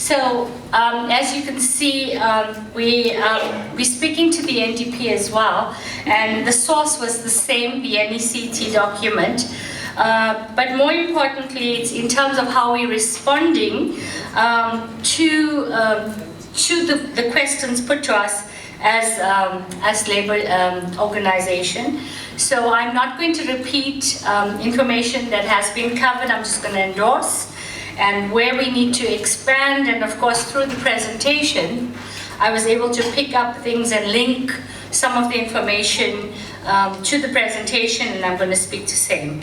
So, as you can see, we're speaking to the NDP as well, and the source was the same, the NECT document. But more importantly, it's in terms of how we're responding to the questions put to us as labor organization. So I'm not going to repeat information that has been covered. I'm just going to endorse and where we need to expand. And of course, through the presentation, I was able to pick up things and link some of the information to the presentation, and I'm going to speak to same.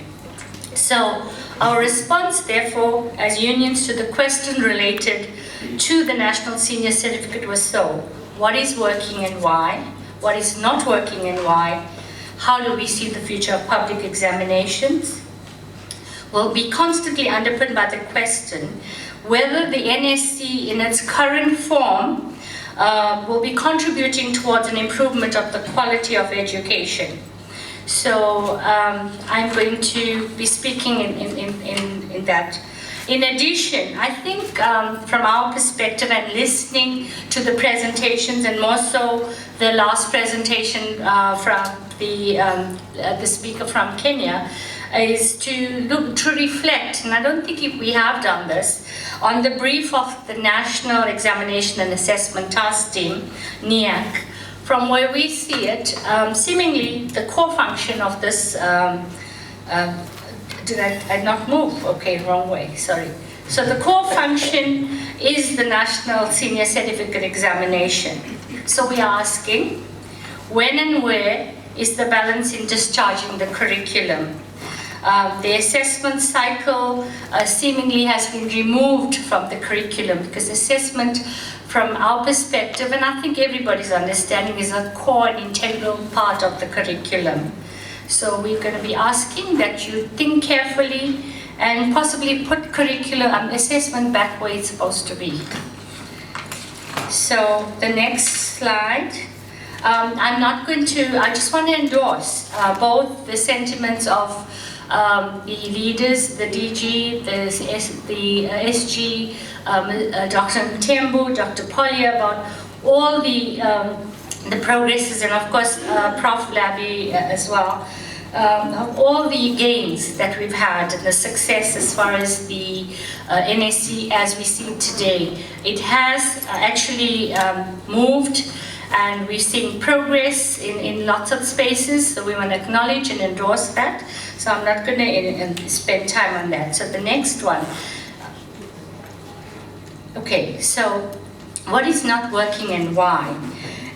So our response, therefore, as unions to the question related to the National Senior Certificate was what is working and why? What is not working and why? How do we see the future of public examinations? Will be constantly underpinned by the question whether the NSC in its current form will be contributing towards an improvement of the quality of education. So I'm going to be speaking in that. In addition, I think from our perspective and listening to the presentations, and more so the last presentation from the speaker from Kenya, is to reflect, and I don't think we have done this, on the brief of the National Examination and Assessment Task Team, NEAC. From where we see it, seemingly the core function of this, did I not move? Okay, wrong way, sorry. So the core function is the National Senior Certificate Examination. So we are asking, when and where is the balance in discharging the curriculum? The assessment cycle seemingly has been removed from the curriculum, because assessment from our perspective, and I think everybody's understanding, is a core and integral part of the curriculum. So we're going to be asking that you think carefully and possibly put curriculum assessment back where it's supposed to be. So the next slide. I'm not going to, I just want to endorse both the sentiments of the leaders, the DG, the SG, Dr. Mthembu, Dr. Polya, about all the progresses, and of course Prof. Labby as well, all the gains that we've had and the success as far as the NSC as we see it today. It has actually moved, and we've seen progress in lots of spaces, so we want to acknowledge and endorse that. So I'm not going to spend time on that. So the next one. Okay, so what is not working and why?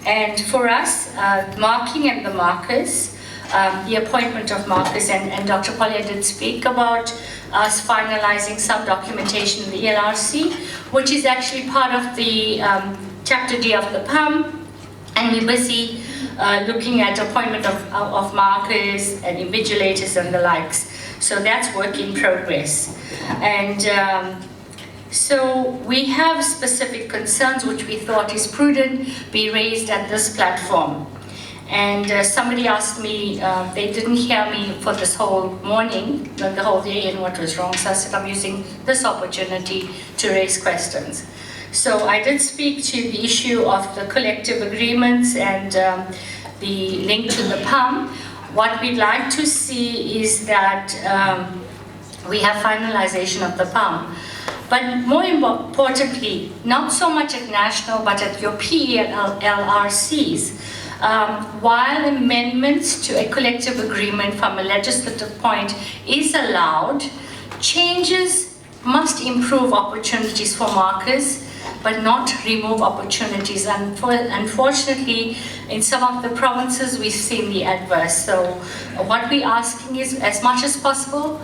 And for us, marking and the markers, the appointment of markers, and Dr. Polya did speak about us finalizing some documentation in the ELRC, which is actually part of the Chapter D of the PAM. And we're busy looking at appointment of markers and invigilators and the likes. So that's work in progress. And so we have specific concerns which we thought is prudent be raised at this platform. And somebody asked me, they didn't hear me for this whole morning, the whole day, and what was wrong. So I said I'm using this opportunity to raise questions. So I did speak to the issue of the collective agreements and the link to the PAM. What we'd like to see is that we have finalization of the PAM. But more importantly, not so much at national, but at your PELRCs, while amendments to a collective agreement from a legislative point is allowed, changes must improve opportunities for markers, but not remove opportunities. And unfortunately, in some of the provinces, we've seen the adverse. So what we're asking is, as much as possible,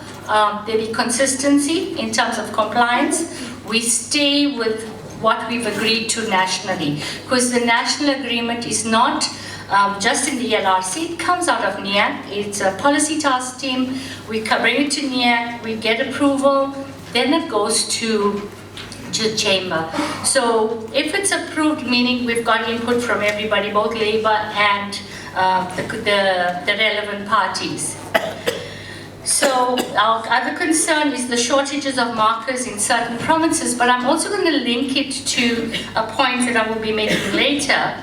there be consistency in terms of compliance. We stay with what we've agreed to nationally, because the national agreement is not just in the ELRC, it comes out of NEAC. It's a policy task team. We bring it to NEAC, we get approval, then it goes to chamber. So if it's approved, meaning we've got input from everybody, both labor and the relevant parties. So our other concern is the shortages of markers in certain provinces, but I'm also going to link it to a point that I will be making later,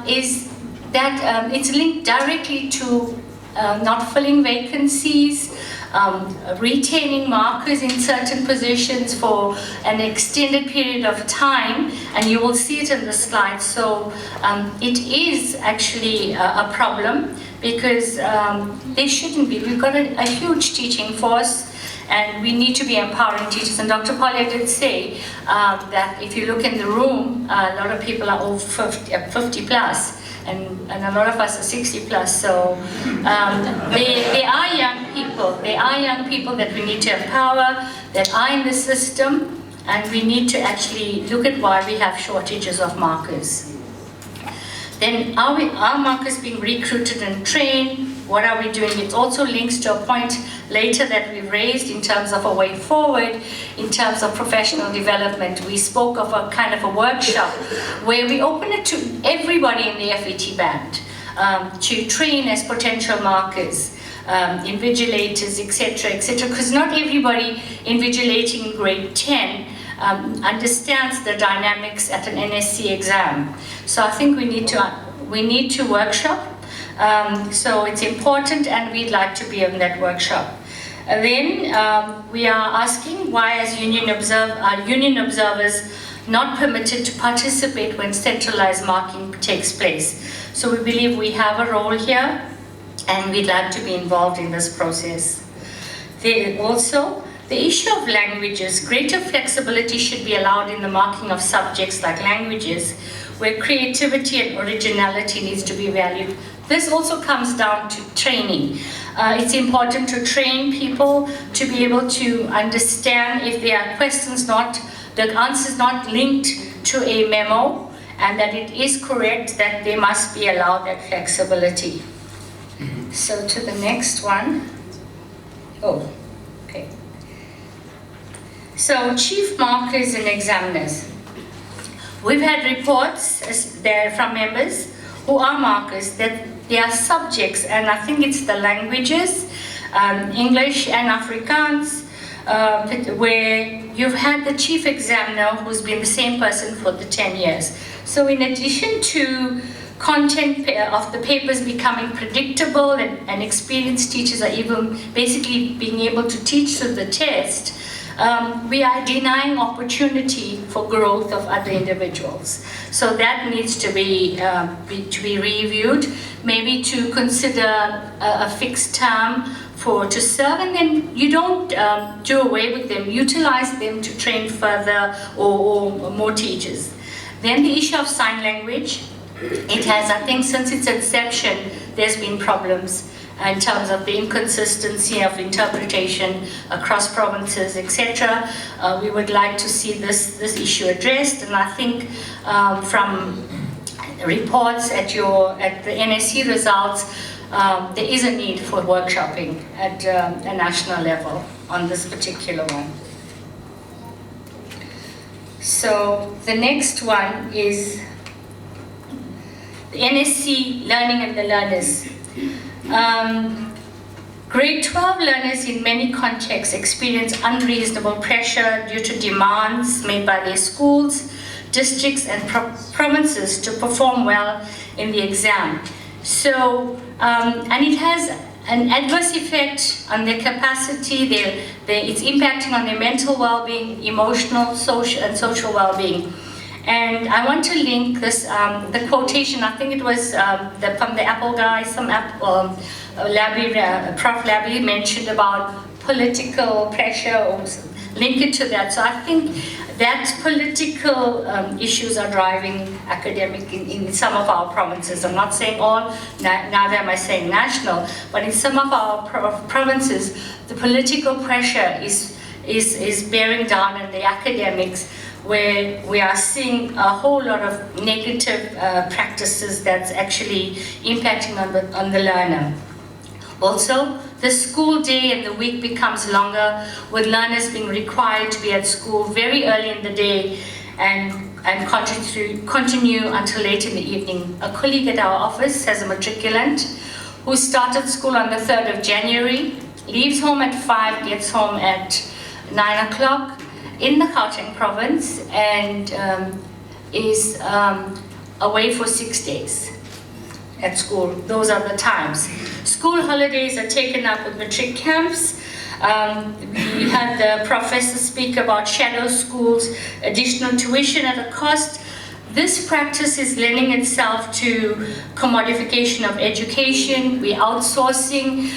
is that it's linked directly to not filling vacancies, retaining markers in certain positions for an extended period of time, and you will see it in the slide. So it is actually a problem, because they shouldn't be. We've got a huge teaching force, and we need to be empowering teachers. And Dr. Polya did say that if you look in the room, a lot of people are over 50 plus, and a lot of us are 60 plus. So they are young people. They are young people that we need to empower, that are in the system, and we need to actually look at why we have shortages of markers. Then are markers being recruited and trained? What are we doing? It also links to a point later that we raised in terms of a way forward, in terms of professional development. We spoke of a kind of a workshop where we open it to everybody in the FET band to train as potential markers, invigilators, etc., etc. Because not everybody invigilating in grade 10 understands the dynamics at an NSC exam. So I think we need to workshop. So it's important, and we'd like to be in that workshop. And then we are asking why are union observers not permitted to participate when centralized marking takes place. So we believe we have a role here, and we'd like to be involved in this process. Also, the issue of languages, greater flexibility should be allowed in the marking of subjects like languages, where creativity and originality needs to be valued. This also comes down to training. It's important to train people to be able to understand if there are questions the answers not linked to a memo, and that it is correct, that they must be allowed that flexibility. So to the next one. Oh, okay. So chief markers and examiners. We've had reports there from members who are markers that there are subjects, and I think it's the languages, English and Afrikaans, where you've had the chief examiner who's been the same person for the 10 years. So in addition to content of the papers becoming predictable, and experienced teachers are even basically being able to teach through the test, we are denying opportunity for growth of other individuals. So that needs to be reviewed, maybe to consider a fixed term to serve, and then you don't do away with them, utilize them to train further or more teachers. Then the issue of sign language. It has, I think, since its inception, there's been problems in terms of the inconsistency of interpretation across provinces, etc. We would like to see this issue addressed, and I think from reports at the NSC results, there is a need for workshopping at a national level on this particular one. So the next one is the NSC learning and the learners. Grade 12 learners in many contexts experience unreasonable pressure due to demands made by their schools, districts and provinces to perform well in the exam. So, and it has an adverse effect on their capacity, it's impacting on their mental well-being, emotional, social well-being. And I want to link this, the quotation, I think it was from the Apple guy, Prof. Labby mentioned about political pressure, or link it to that. So I think that political issues are driving academic in some of our provinces. I'm not saying all, neither am I saying national, but in some of our provinces, the political pressure is bearing down on the academics, where we are seeing a whole lot of negative practices that's actually impacting on the learner. Also, the school day and the week becomes longer, with learners being required to be at school very early in the day and continue until late in the evening. A colleague at our office has a matriculant who started school on the 3rd of January leaves home at 5, gets home at 9 o'clock in the Gauteng province, and is away for 6 days at school. Those are the times. School holidays are taken up with matric camps. We had the professor speak about shadow schools, additional tuition at a cost. This practice is lending itself to commodification of education. We're outsourcing.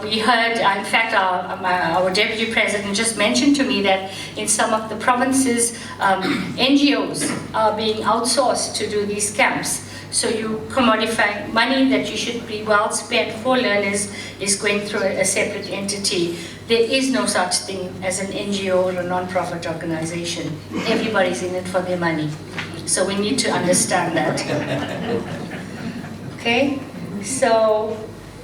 We heard, in fact, our deputy president just mentioned to me that in some of the provinces, NGOs are being outsourced to do these camps. So you commodify money that you should be well spent for learners is going through a separate entity. There is no such thing as an NGO or a non-profit organization. Everybody's in it for their money. So we need to understand that. Okay, so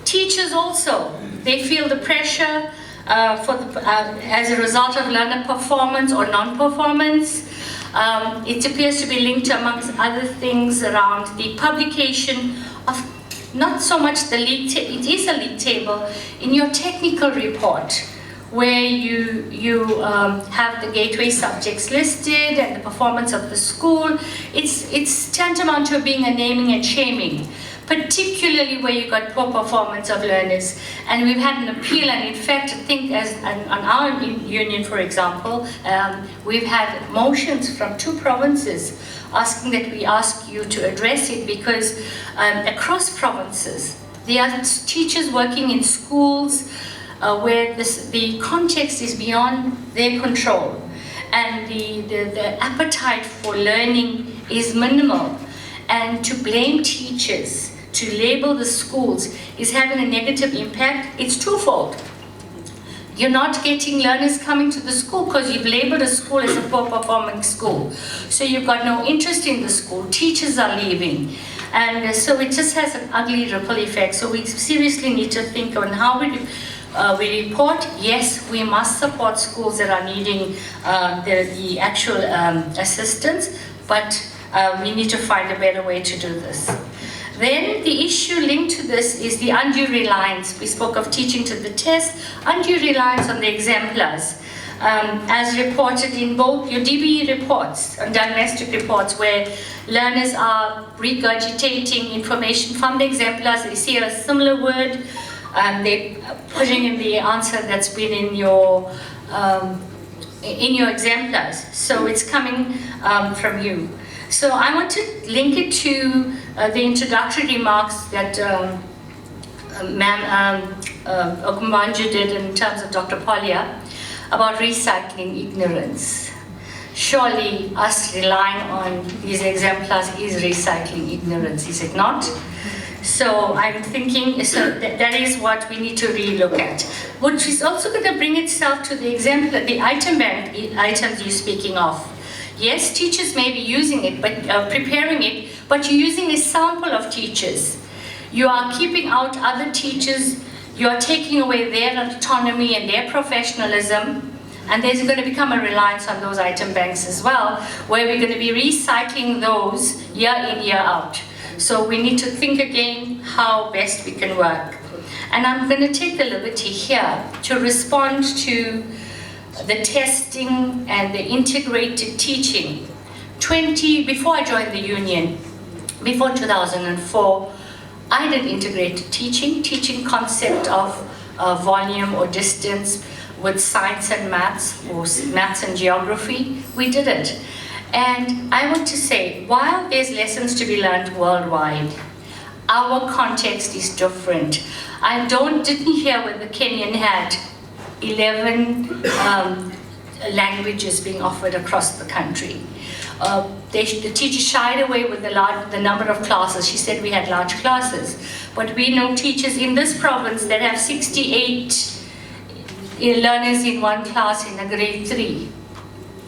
teachers also, they feel the pressure as a result of learner performance or non-performance. It appears to be linked, amongst other things, around the publication of not so much the league table. It is a league table in your technical report, where you have the gateway subjects listed and the performance of the school. It's tantamount to being a naming and shaming, particularly where you got poor performance of learners. And we've had an appeal, and in fact, I think on our union, for example, we've had motions from 2 provinces asking that we ask you to address it, because across provinces, there are teachers working in schools where the context is beyond their control, and the appetite for learning is minimal. And to blame teachers, to label the schools, is having a negative impact. It's twofold. You're not getting learners coming to the school because you've labeled a school as a poor performing school. So you've got no interest in the school. Teachers are leaving. And so it just has an ugly ripple effect. So we seriously need to think on how we report. Yes, we must support schools that are needing the actual assistance, but we need to find a better way to do this. Then the issue linked to this is the undue reliance. We spoke of teaching to the test, undue reliance on the exemplars. As reported in both your DBE reports and diagnostic reports, where learners are regurgitating information from the exemplars. They see a similar word, they're putting in the answer that's been in your exemplars. So it's coming from you. So I want to link it to the introductory remarks that Ma'am Okumbanju did in terms of Dr. Polya about recycling ignorance. Surely us relying on these exemplars is recycling ignorance, is it not? So I'm thinking, so that is what we need to relook at. Which is also going to bring itself to the exemplar, the item bank items you're speaking of. Yes, teachers may be using it, but preparing it, but you're using a sample of teachers. You are keeping out other teachers. You are taking away their autonomy and their professionalism, and there's going to become a reliance on those item banks as well, where we're going to be recycling those year in, year out. So we need to think again how best we can work. And I'm going to take the liberty here to respond to the testing and the integrated teaching. Before I joined the union, before 2004, I did integrated teaching concept of volume or distance with science and maths, or maths and geography. We did it. And I want to say, while there's lessons to be learned worldwide, our context is different. I didn't hear when the Kenyan had 11 languages being offered across the country. The teacher shied away with the number of classes. She said we had large classes. But we know teachers in this province that have 68 learners in one class in a grade 3.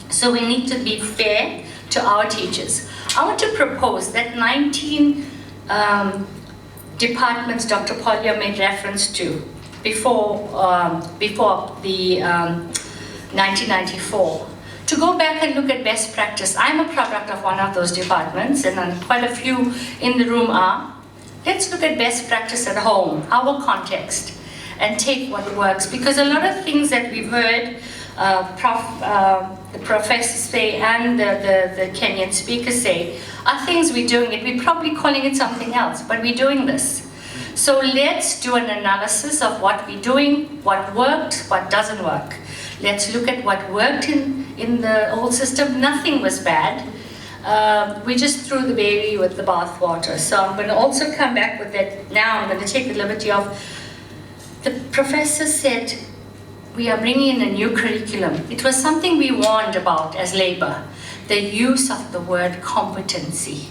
So we need to be fair to our teachers. I want to propose that 19 departments Dr. Polya made reference to before the 1994, to go back and look at best practice. I'm a product of one of those departments, and quite a few in the room are. Let's look at best practice at home, our context, and take what works. Because a lot of things that we've heard the professors say and the Kenyan speakers say are things we're doing it. We're probably calling it something else, but we're doing this. So let's do an analysis of what we're doing, what worked, what doesn't work. Let's look at what worked in the old system. Nothing was bad. We just threw the baby with the bathwater. So I'm going to also come back with that now. I'm going to take the liberty of, the professor said, we are bringing in a new curriculum. It was something we warned about as Labour, the use of the word competency.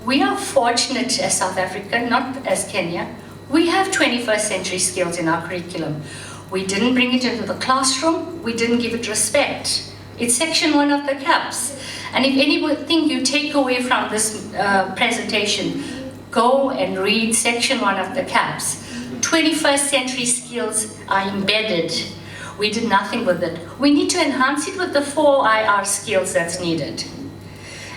We are fortunate as South Africa, not as Kenya. We have 21st century skills in our curriculum. We didn't bring it into the classroom. We didn't give it respect. It's section 1 of the CAPS. And if anything you take away from this presentation, go and read section 1 of the CAPS. 21st century skills are embedded. We did nothing with it. We need to enhance it with the 4 IR skills that's needed.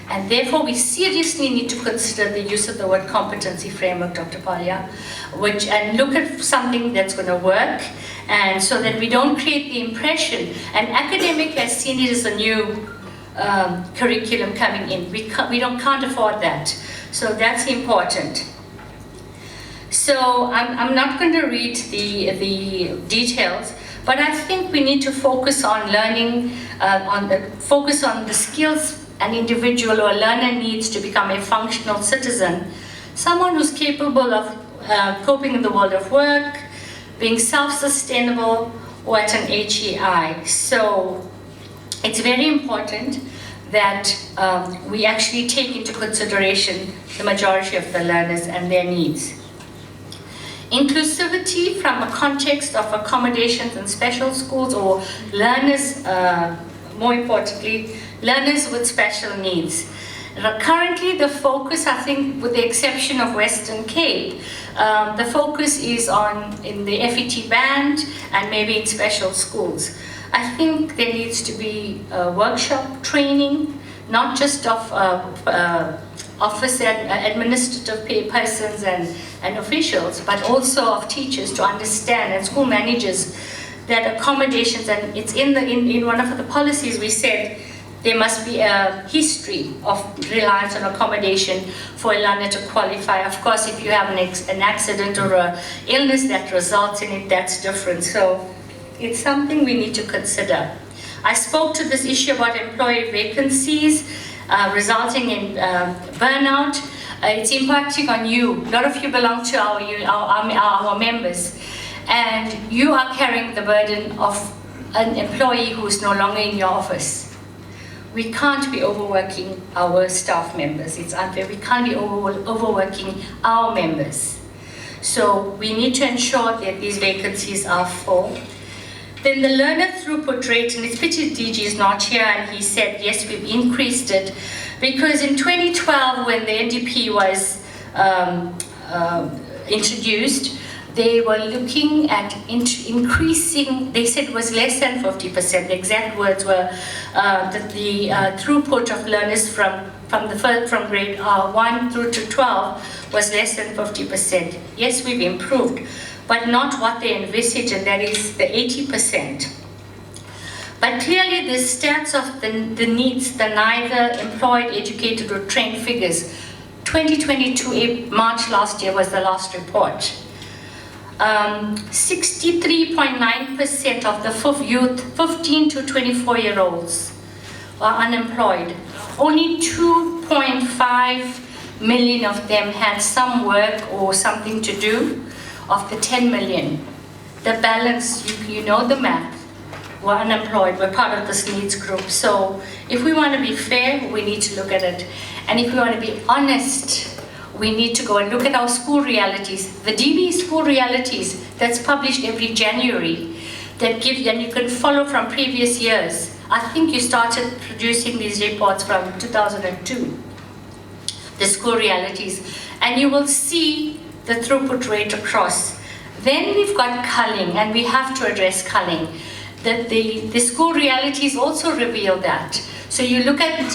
And therefore, we seriously need to consider the use of the word competency framework, Dr. Palya, and look at something that's going to work, and so that we don't create the impression. And academic has seen it as a new curriculum coming in. We can't afford that. So that's important. So I'm not going to read the details, but I think we need to focus on learning, focus on the skills an individual or learner needs to become a functional citizen, someone who's capable of coping in the world of work, being self-sustainable, or at an HEI. So it's very important that we actually take into consideration the majority of the learners and their needs. Inclusivity from a context of accommodations in special schools, or learners, more importantly, learners with special needs. Currently, the focus, I think, with the exception of Western Cape, the focus is in the FET band and maybe in special schools. I think there needs to be workshop training, not just of office and administrative persons and officials, but also of teachers to understand, and school managers, that accommodations, and it's in one of the policies we said there must be a history of reliance on accommodation for a learner to qualify. Of course, if you have an accident or an illness that results in it, that's different. So it's something we need to consider. I spoke to this issue about employee vacancies resulting in burnout. It's impacting on you. A lot of you belong to our members, and you are carrying the burden of an employee who is no longer in your office. We can't be overworking our staff members. It's unfair. We can't be overworking our members. So we need to ensure that these vacancies are full. Then the learner throughput rate, and it's pity DG is not here, and he said, yes, we've increased it, because in 2012, when the NDP was introduced, they were looking at increasing, they said it was less than 50%. The exact words were that the throughput of learners from grade 1 through to 12 was less than 50%. Yes, we've improved, but not what they envisaged, and that is the 80%. But clearly the stats of the needs, the neither employed, educated, or trained figures, 2022, March last year was the last report. 63.9% of the youth, 15 to 24-year-olds, are unemployed. Only 2.5 million of them had some work or something to do of the 10 million. The balance, you know the math, were unemployed, were part of this needs group. So if we want to be fair, we need to look at it. And if we want to be honest, we need to go and look at our school realities. The DB school realities that's published every January, that gives, and you can follow from previous years. I think you started producing these reports from 2002, the school realities, and you will see the throughput rate across. Then we've got culling, and we have to address culling. The school realities also reveal that. So you look at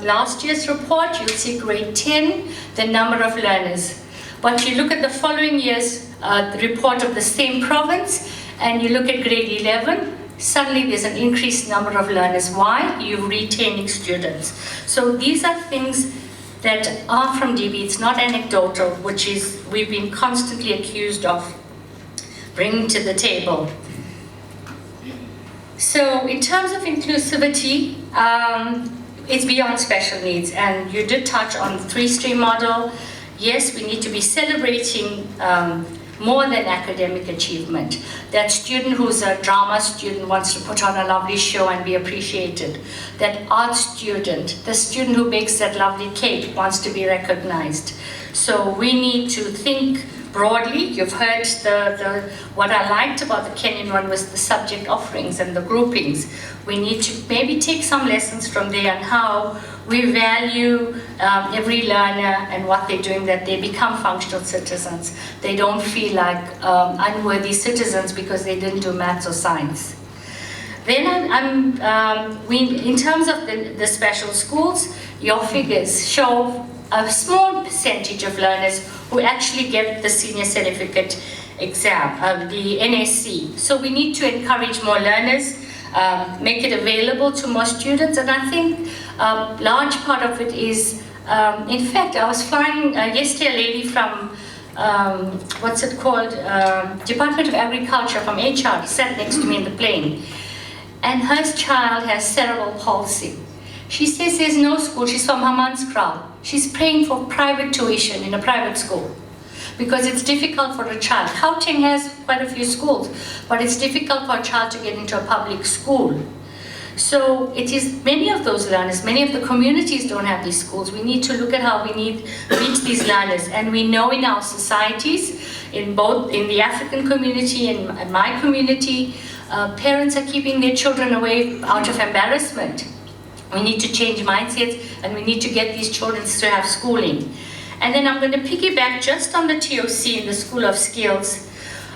last year's report, you'll see grade 10, the number of learners. But you look at the following year's report of the same province, and you look at grade 11, suddenly there's an increased number of learners. Why? You're retaining students. So these are things that are from DB. It's not anecdotal, which is we've been constantly accused of bringing to the table. So in terms of inclusivity, it's beyond special needs, and you did touch on the three-stream model. Yes, we need to be celebrating more than academic achievement. That student who's a drama student wants to put on a lovely show and be appreciated. That art student, the student who bakes that lovely cake wants to be recognized. So we need to think broadly. You've heard what I liked about the Kenyan one was the subject offerings and the groupings. We need to maybe take some lessons from there on how we value every learner and what they're doing, that they become functional citizens. They don't feel like unworthy citizens because they didn't do maths or science. Then in terms of the special schools, your figures show a small percentage of learners who actually get the senior certificate exam, the NSC. So we need to encourage more learners, make it available to more students, and I think a large part of it is, in fact, I was flying yesterday, a lady from, what's it called, Department of Agriculture from HR sat next to me in the plane, and her child has cerebral palsy. She says there's no school, she's from Hammanskraal. She's paying for private tuition in a private school because it's difficult for a child. Gauteng has quite a few schools, but it's difficult for a child to get into a public school. So it is many of those learners, many of the communities don't have these schools. We need to look at how we need to reach these learners. And we know in our societies, in the African community and my community, parents are keeping their children away out of embarrassment. We need to change mindsets, and we need to get these children to have schooling. And then I'm going to piggyback just on the TOC in the School of Skills.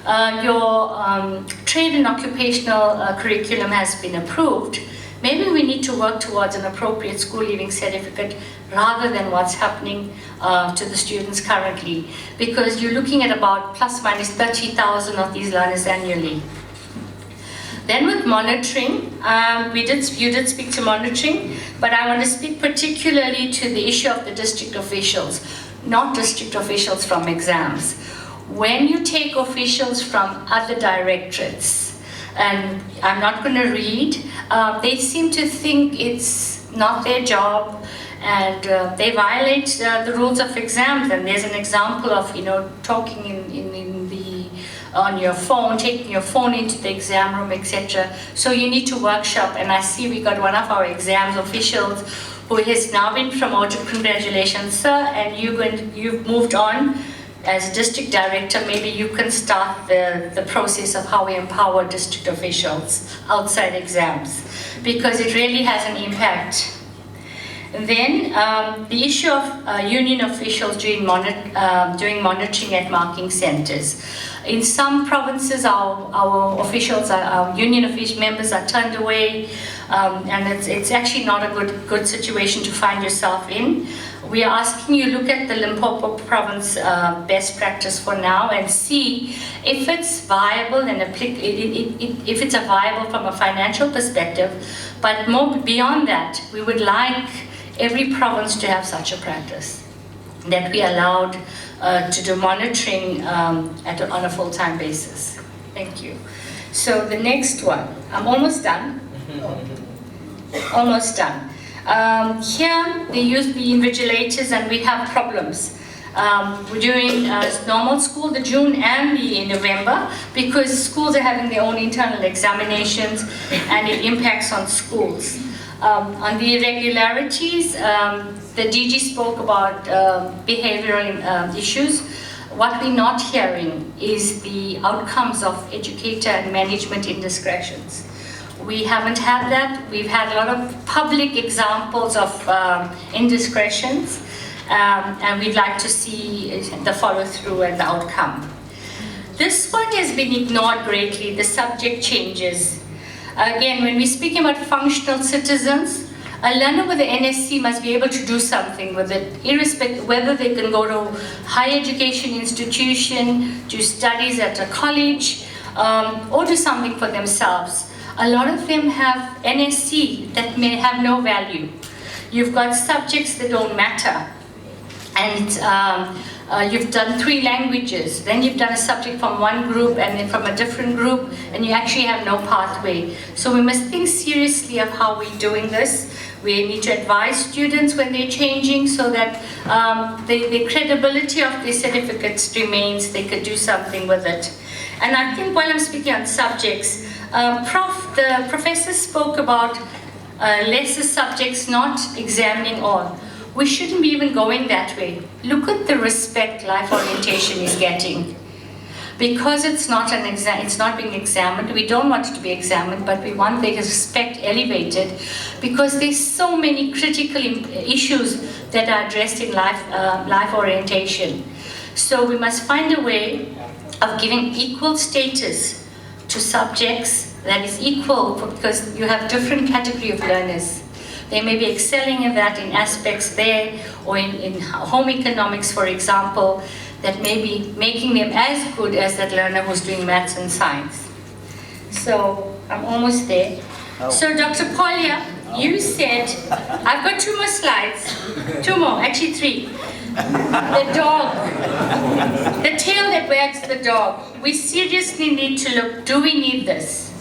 Your trade and occupational curriculum has been approved. Maybe we need to work towards an appropriate school leaving certificate rather than what's happening to the students currently, because you're looking at about plus minus 30,000 of these learners annually. Then with monitoring, you did speak to monitoring, but I want to speak particularly to the issue of the district officials, not district officials from exams. When you take officials from other directorates, and I'm not going to read, they seem to think it's not their job, and they violate the rules of exams. And there's an example of, talking on your phone, taking your phone into the exam room, etc. So you need to workshop, and I see we got one of our exams officials who has now been promoted. Congratulations, sir, and you've moved on as district director. Maybe you can start the process of how we empower district officials outside exams, because it really has an impact. And then the issue of union officials doing monitoring at marking centers. In some provinces, our officials, our union official members are turned away, and it's actually not a good situation to find yourself in. We are asking you look at the Limpopo province best practice for now and see if it's viable and if it's viable from a financial perspective. But more beyond that, we would like every province to have such a practice, that we allowed to do monitoring on a full-time basis. Thank you. So the next one, I'm almost done. Almost done. Here they use the invigilators, and we have problems. We're doing normal school, the June and the November, because schools are having their own internal examinations, and it impacts on schools. On the irregularities, the DG spoke about behavioral issues. What we're not hearing is the outcomes of educator and management indiscretions. We haven't had that. We've had a lot of public examples of indiscretions, and we'd like to see the follow-through and the outcome. This one has been ignored greatly, the subject changes. Again, when we're speaking about functional citizens, A learner with the NSC must be able to do something with it, irrespective whether they can go to higher education institution, do studies at a college, or do something for themselves. A lot of them have NSC that may have no value. You've got subjects that don't matter. And you've done 3 languages, then you've done a subject from one group and then from a different group, and you actually have no pathway. So we must think seriously of how we're doing this. We need to advise students when they're changing so that the credibility of their certificates remains, they could do something with it. And I think while I'm speaking on subjects, the professor spoke about lesser subjects not examining all. We shouldn't be even going that way. Look at the respect life orientation is getting. Because it's not an exam, it's not being examined. We don't want it to be examined, but we want the respect elevated because there's so many critical issues that are addressed in life orientation. So we must find a way of giving equal status to subjects that is equal because you have different category of learners. They may be excelling in that in aspects there, or in home economics, for example, that may be making them as good as that learner who's doing maths and science. So I'm almost there. Oh. So Dr. Polya, you said, I've got 2 more slides, 2 more, actually 3. The dog, the tail that wags the dog. We seriously need to look, do we need this?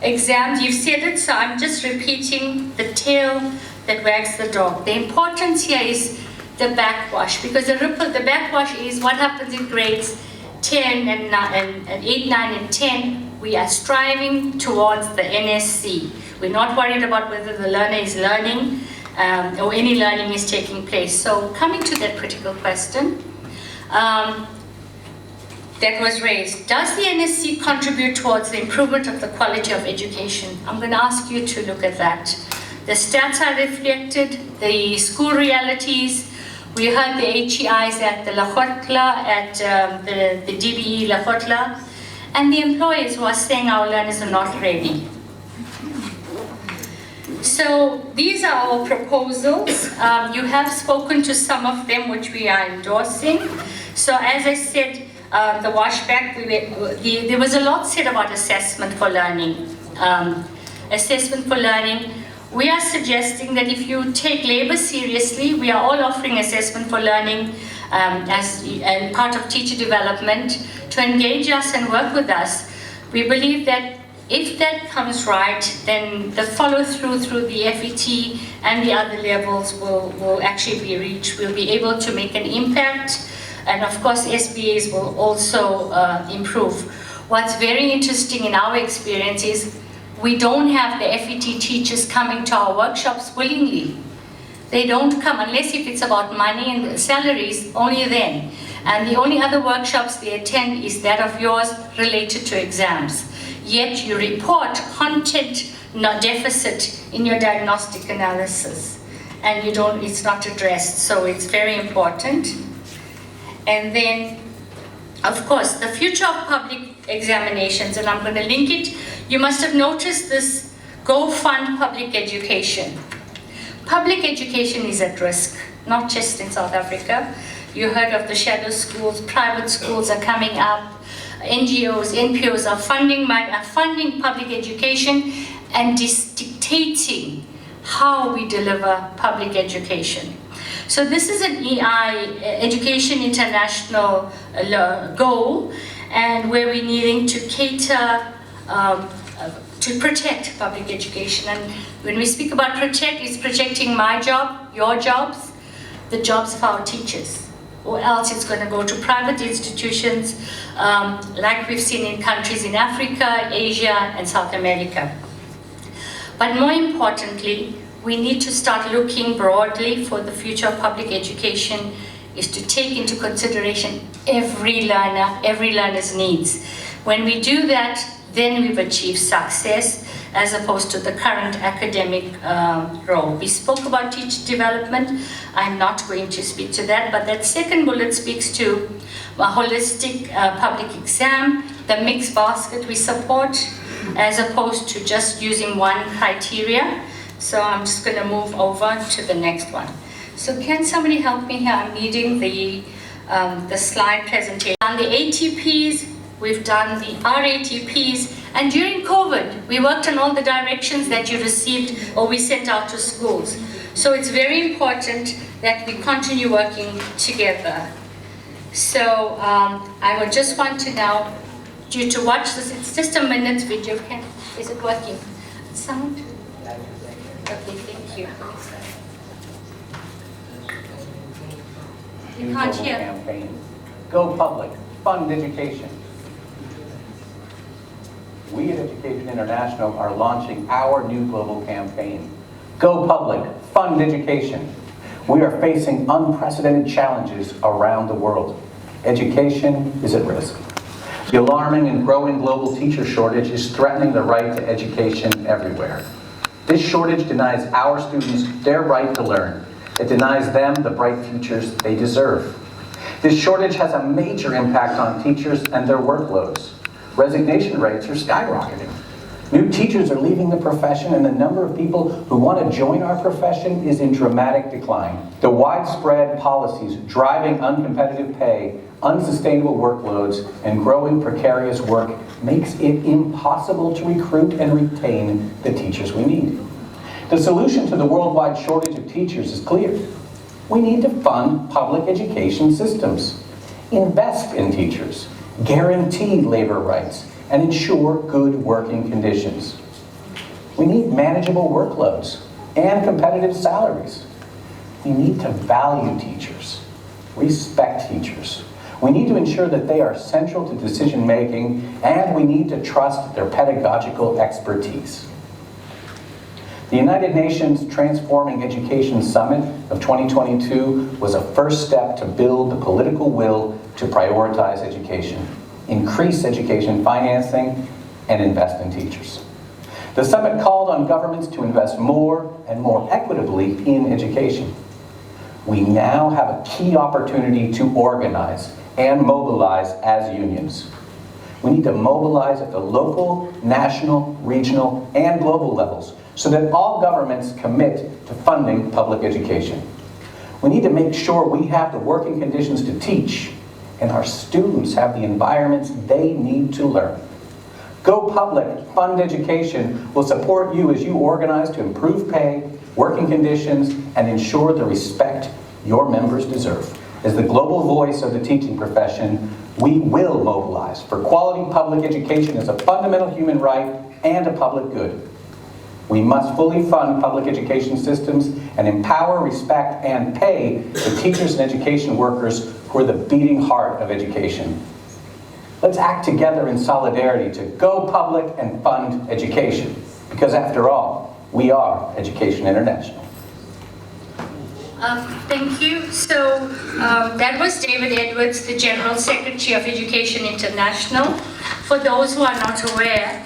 Exams, you've said it, so I'm just repeating the tail that wags the dog. The importance here is the backwash, because the backwash is what happens in grades 10 and 8, 9, and 10. We are striving towards the NSC. We're not worried about whether the learner is learning or any learning is taking place. So coming to that critical question, that was raised. Does the NSC contribute towards the improvement of the quality of education? I'm going to ask you to look at that. The stats are reflected, the school realities. We heard the HEIs at the Lekgotla, at the DBE Lekgotla, and the employers who are saying our learners are not ready. So these are our proposals. You have spoken to some of them which we are endorsing. So as I said, the washback, there was a lot said about assessment for learning. Assessment for learning, we are suggesting that if you take labor seriously, we are all offering assessment for learning as part of teacher development to engage us and work with us. We believe that if that comes right, then the follow through the FET and the other levels will actually be reached. We'll be able to make an impact. And of course, SBAs will also improve. What's very interesting in our experience is we don't have the FET teachers coming to our workshops willingly. They don't come unless if it's about money and salaries, only then. And the only other workshops they attend is that of yours related to exams. Yet you report content deficit in your diagnostic analysis. And it's not addressed, so it's very important. And then, of course, the future of public examinations, and I'm going to link it. You must have noticed this Go Fund Public Education. Public education is at risk, not just in South Africa. You heard of the shadow schools, private schools are coming up, NGOs, NPOs are funding public education and dictating how we deliver public education. So this is an EI, Education International goal, and where we're needing to cater to protect public education. And when we speak about protect, it's protecting my job, your jobs, the jobs of our teachers. Or else it's going to go to private institutions, like we've seen in countries in Africa, Asia, and South America. But more importantly, we need to start looking broadly for the future of public education is to take into consideration every learner's needs. When we do that, then we've achieved success as opposed to the current academic role. We spoke about teacher development. I'm not going to speak to that, but that second bullet speaks to a holistic public exam, the mixed basket we support, as opposed to just using one criteria. So I'm just going to move over to the next one. So can somebody help me here? I'm needing the slide presentation. On the ATPs, we've done the RATPs, and during COVID, we worked on all the directions that you received or we sent out to schools. So it's very important that we continue working together. So I would just want to now, you to watch this. It's just a minute video. Is it working? Sound? Okay, thank you. You can't hear. Campaign. Go public. Fund education. We at Education International are launching our new global campaign. Go public. Fund education. We are facing unprecedented challenges around the world. Education is at risk. The alarming and growing global teacher shortage is threatening the right to education everywhere. This shortage denies our students their right to learn. It denies them the bright futures they deserve. This shortage has a major impact on teachers and their workloads. Resignation rates are skyrocketing. New teachers are leaving the profession, and the number of people who want to join our profession is in dramatic decline. The widespread policies driving uncompetitive pay, unsustainable workloads, and growing precarious work makes it impossible to recruit and retain the teachers we need. The solution to the worldwide shortage of teachers is clear. We need to fund public education systems, invest in teachers, guarantee labor rights, and ensure good working conditions. We need manageable workloads and competitive salaries. We need to value teachers, respect teachers. We need to ensure that they are central to decision making, and we need to trust their pedagogical expertise. The United Nations Transforming Education Summit of 2022 was a first step to build the political will to prioritize education, increase education financing, and invest in teachers. The summit called on governments to invest more and more equitably in education. We now have a key opportunity to organize and mobilize as unions. We need to mobilize at the local, national, regional, and global levels so that all governments commit to funding public education. We need to make sure we have the working conditions to teach, and our students have the environments they need to learn. Go Public, Fund Education will support you as you organize to improve pay, working conditions, and ensure the respect your members deserve. As the global voice of the teaching profession, we will mobilize for quality public education as a fundamental human right and a public good. We must fully fund public education systems and empower, respect, and pay the teachers and education workers who are the beating heart of education. Let's act together in solidarity to go public and fund education, because after all, we are Education International. Thank you. So that was David Edwards, the General Secretary of Education International. For those who are not aware,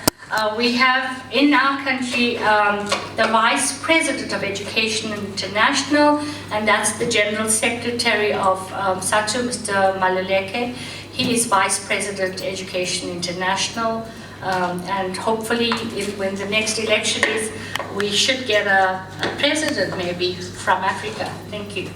we have in our country the Vice President of Education International, and that's the General Secretary of SATU, Mr. Maluleke. He is Vice President Education International, and hopefully when the next election is, we should get a president maybe from Africa. Thank you.